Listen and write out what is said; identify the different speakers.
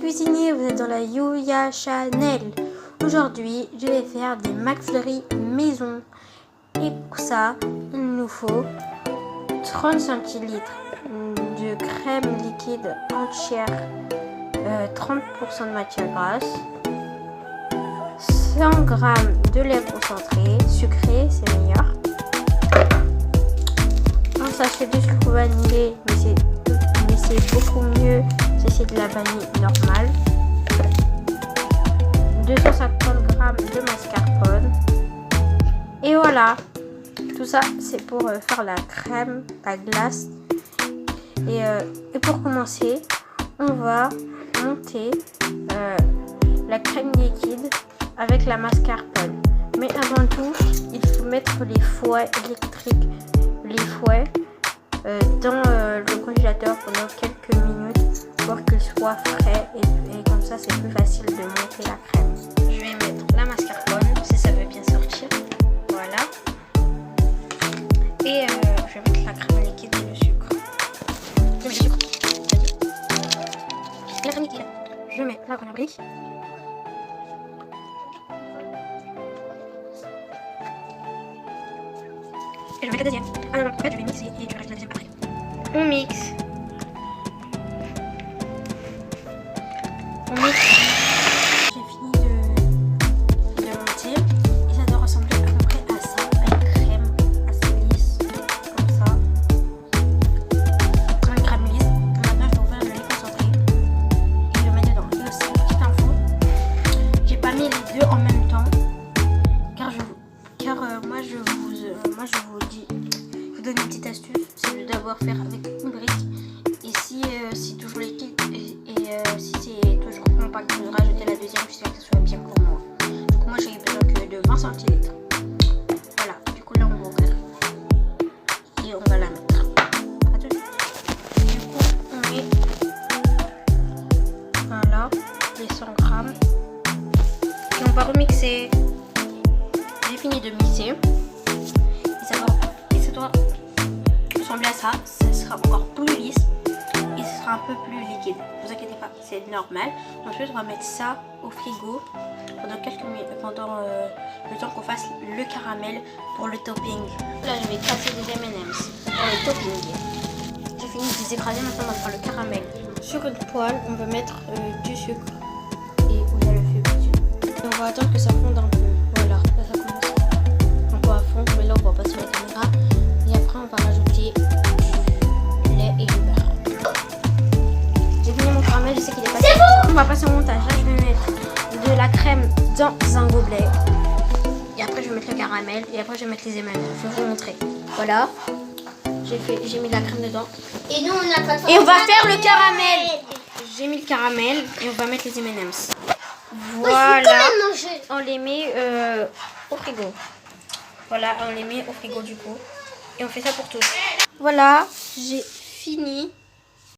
Speaker 1: cuisiniers, vous êtes dans la Yuya Channel. Aujourd'hui, je vais faire des McFlurry maison. Et pour ça, il nous faut 30 centilitres de crème liquide entière, 30% de matière grasse, 100 g de lait concentré, sucré, c'est meilleur, un sachet de sucre vanillé, mais c'est beaucoup mieux si c'est de la vanille normale, 250 g de mascarpone, et voilà, tout ça c'est pour faire la crème, la glace. Et pour commencer, on va monter la crème liquide avec la mascarpone. Mais avant tout, il faut mettre les fouets électriques, dans le congélateur pendant quelques minutes pour qu'ils soient frais et comme ça c'est plus facile de monter la crème. Je vais mettre la mascarpone si ça veut bien sortir. Voilà. Et je vais mettre la crème liquide et le sucre. Je mets le sucre. La crème liquide. Je mets la crème brique. Et je vais mettre la deuxième. Alors en fait je vais mixer et tu rajoutes la deuxième après. On mixe. J'ai fini de monter. Et ça doit ressembler à peu près à ça. À une crème assez lisse. Comme ça. Comme une crème lisse. Maintenant je vais ouvrir le lait concentré. Et je le mets dedans. Et aussi, petite info. J'ai pas mis les deux en même temps. Car moi je vous dis, je vous donne une petite astuce, c'est de d'abord faire avec une brique et si toujours liquide et si c'est toujours compact, de rajouter la deuxième jusqu'à ce que ce soit bien pour moi. Donc moi j'ai besoin que de 20 centilitres. Voilà, du coup là on va ouvrir et on va la mettre. À tout de suite. Du coup on met voilà les 100 grammes et on va remixer. J'ai fini de mixer et ça doit ressembler à ça. Ça sera encore plus lisse et ce sera un peu plus liquide. Ne vous inquiétez pas, c'est normal. Ensuite on va mettre ça au frigo pendant quelques minutes, pendant le temps qu'on fasse le caramel pour le topping. Là je vais casser des M&M's pour le topping. J'ai fini de les écraser, maintenant on va faire le caramel. Sur une poêle on va mettre du sucre et on a le feu dessus. On va attendre que ça fonde un peu. Voilà, là ça commence un peu à fond, mais là on voit pas sur la caméra. Et après on va rajouter du lait et du beurre. J'ai fini mon caramel, je sais qu'il est passé. On va passer au montage. Là je vais mettre de la crème dans un gobelet. Et après je vais mettre le caramel. Et après je vais mettre les M&M's. Je vais vous montrer. Voilà. J'ai mis la crème dedans.
Speaker 2: Et nous on a pas de.
Speaker 1: Et on va faire le caramel. J'ai mis le caramel et on va mettre les M&M's. Voilà, on les met au frigo. Voilà, on les met au frigo du coup. Et on fait ça pour tous. Voilà, j'ai fini